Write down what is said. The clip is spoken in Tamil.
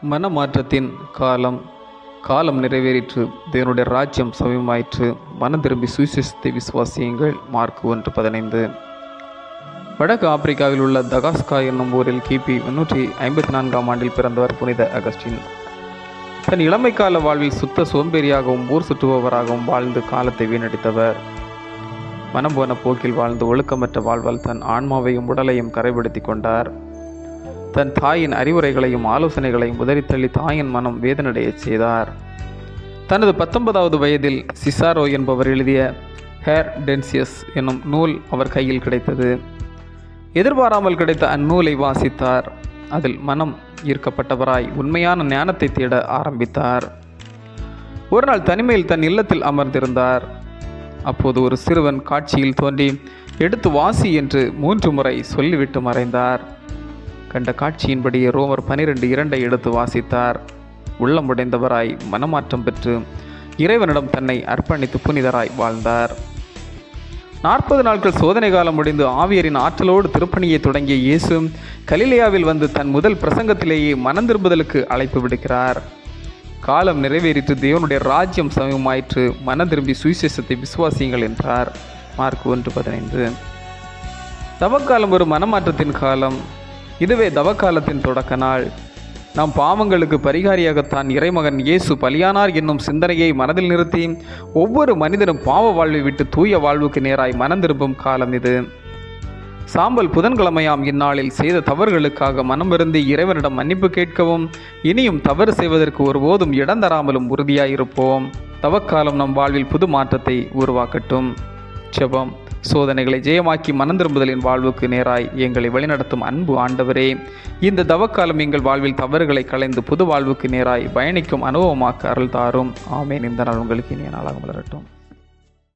மனமாற்றத்தின் காலம். காலம் நிறைவேறிற்று, தேவனுடைய ராஜ்யம் சமயமாயிற்று, மனம் திரும்பி சுவிசேஷத்தை விசுவாசியுங்கள். மார்க் 1:15. வடக்கு ஆப்பிரிக்காவில் உள்ள தகாஸ்கா என்னும் ஊரில் கிபி 354 ஆண்டில் பிறந்தவர் புனித அகஸ்டின். தன் இளமை கால வாழ்வில் சுத்த சோம்பேறியாகவும் ஊர் சுற்றுபவராகவும் வாழ்ந்து காலத்தை வீணடித்தவர். மனம் போன போக்கில் வாழ்ந்து ஒழுக்கமற்ற வாழ்வால் தன் ஆன்மாவையும் உடலையும் கரைப்படுத்தி கொண்டார். தன் தாயின் அறிவுரைகளையும் ஆலோசனைகளையும் உதறித்தள்ளி தாயின் மனம் வேதனடைய செய்தார். தனது 19வது வயதில் சிசாரோ என்பவர் எழுதிய ஹேர் டென்சியஸ் என்னும் நூல் அவர் கையில் கிடைத்தது. எதிர்பாராமல் கிடைத்த அந்நூலை வாசித்தார். அதில் மனம் ஈர்க்கப்பட்டவராய் உண்மையான ஞானத்தை தேட ஆரம்பித்தார். ஒரு நாள் தனிமையில் தன் இல்லத்தில் அமர்ந்திருந்தார். அப்போது ஒரு சிறுவன் காட்சியில் தோன்றி எடுத்து வாசி என்று 3 முறை சொல்லிவிட்டு மறைந்தார். கண்ட காட்சியின்படியே ரோமர் 12:2 எடுத்து வாசித்தார். உள்ளமுடைந்தவராய் மனமாற்றம் பெற்று இறைவனிடம் தன்னை அர்ப்பணித்து புனிதராய் வாழ்ந்தார். 40 நாட்கள் சோதனை காலம் முடிந்து ஆவியரின் ஆற்றலோடு திருப்பணியை தொடங்கிய இயேசு கலிலேயாவில் வந்து தன் முதல் பிரசங்கத்திலேயே மனம் திரும்புதலுக்கு அழைப்பு விடுக்கிறார். காலம் நிறைவேறிற்று, தேவனுடைய ராஜ்யம் சமயமாயிற்று, மனம் திரும்பி சுவிசேஷத்தை விசுவாசியுங்கள் என்றார். மார்க் 1:15. தவக்காலம் ஒரு மனமாற்றத்தின் காலம். இதுவே தவக்காலத்தின் தொடக்க நாள். நாம் பாவங்களுக்கு பரிகாரியாகத்தான் இறைமகன் இயேசு பலியானார் என்னும் சிந்தனையை மனதில் நிறுத்தி ஒவ்வொரு மனிதனும் பாவ வாழ்வை விட்டு தூய வாழ்வுக்கு நேராய் மனம் திரும்பும் காலம் இது. சாம்பல் புதன்கிழமையாம் இந்நாளில் செய்த தவறுகளுக்காக மனம் வருந்தி இறைவனிடம் மன்னிப்பு கேட்கவும் இனியும் தவறு செய்வதற்கு ஒருபோதும் இடம் தராமலும் உறுதியாயிருப்போம். தவக்காலம் நம் வாழ்வில் புது மாற்றத்தை உருவாக்கட்டும். ஜெபம். சோதனைகளை ஜெயமாக்கி மனம் திரும்புதலின் வாழ்வுக்கு நேராய் எங்களை வழிநடத்தும் அன்பு ஆண்டவரே, இந்த தவக்காலம் எங்கள் வாழ்வில் தவறுகளை களைந்து புது வாழ்வுக்கு நேராய் பயணிக்கும் அனுபவமாக்க அருள் தாரும். ஆமேன். இந்த நாள் உங்களுக்கு இனிய நாளாக மலரட்டும்.